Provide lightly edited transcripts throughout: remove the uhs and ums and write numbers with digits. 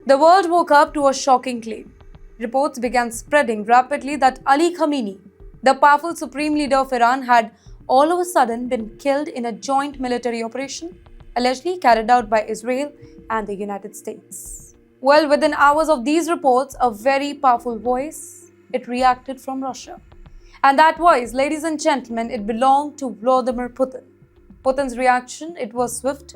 The world woke up to a shocking claim. Reports began spreading rapidly that Ali Khamenei, the powerful supreme leader of Iran, had all of a sudden been killed in a joint military operation allegedly carried out by Israel and the United States. Well, within hours of these reports, a very powerful voice, it reacted from Russia. And that voice, ladies and gentlemen, it belonged to Vladimir Putin. Putin's reaction, it was swift,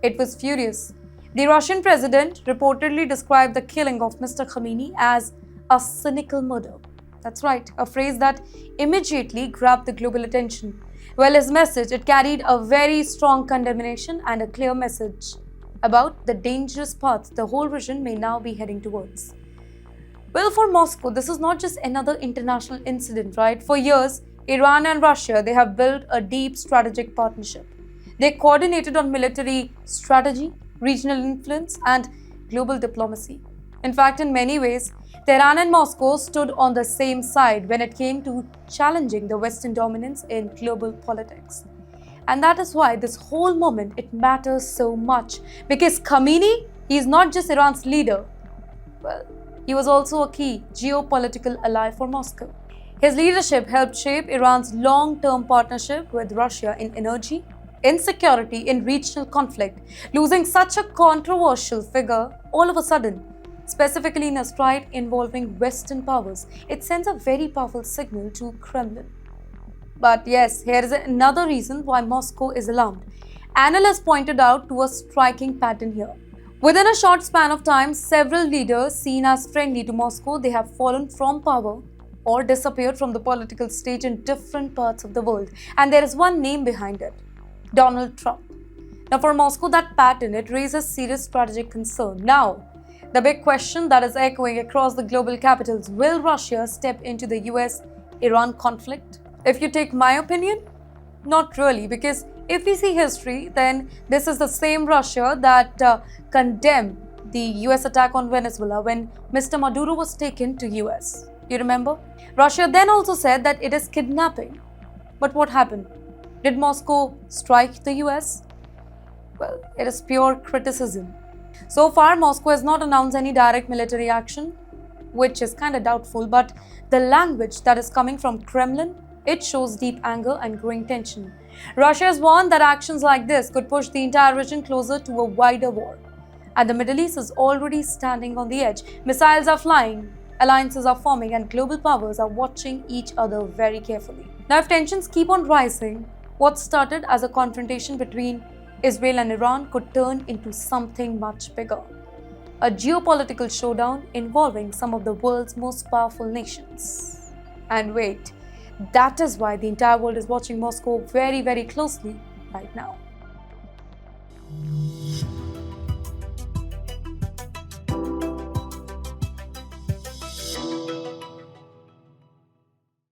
it was furious. The Russian president reportedly described the killing of Mr. Khamenei as a cynical murder. That's right, a phrase that immediately grabbed the global attention. Well, his message, it carried a very strong condemnation and a clear message about the dangerous path the whole region may now be heading towards. Well, for Moscow, this is not just another international incident, right? For years, Iran and Russia, they have built a deep strategic partnership. They coordinated on military strategy, regional influence, and global diplomacy. In fact, in many ways, Tehran and Moscow stood on the same side when it came to challenging the Western dominance in global politics. And that is why this whole moment, it matters so much. Because Khamenei, he is not just Iran's leader. Well, he was also a key geopolitical ally for Moscow. His leadership helped shape Iran's long-term partnership with Russia in energy, in security, in regional conflict. Losing such a controversial figure all of a sudden, specifically in a stride involving Western powers, it sends a very powerful signal to Kremlin. But yes, here is another reason why Moscow is alarmed. Analysts pointed out to a striking pattern here. Within a short span of time, several leaders seen as friendly to Moscow, they have fallen from power or disappeared from the political stage in different parts of the world. And there is one name behind it, Donald Trump. Now for Moscow, that pattern, it raises serious strategic concern. Now, the big question that is echoing across the global capitals, will Russia step into the US-Iran conflict? If you take my opinion, not really, because if we see history, then this is the same Russia that condemned the US attack on Venezuela when Mr. Maduro was taken to US. You remember? Russia then also said that it is kidnapping. But what happened? Did Moscow strike the US? Well, it is pure criticism. So far, Moscow has not announced any direct military action, which is kind of doubtful, but the language that is coming from Kremlin, it shows deep anger and growing tension. Russia has warned that actions like this could push the entire region closer to a wider war. And the Middle East is already standing on the edge. Missiles are flying, alliances are forming, and global powers are watching each other very carefully. Now, if tensions keep on rising, what started as a confrontation between Israel and Iran could turn into something much bigger. A geopolitical showdown involving some of the world's most powerful nations. And wait, that is why the entire world is watching Moscow very, very closely right now.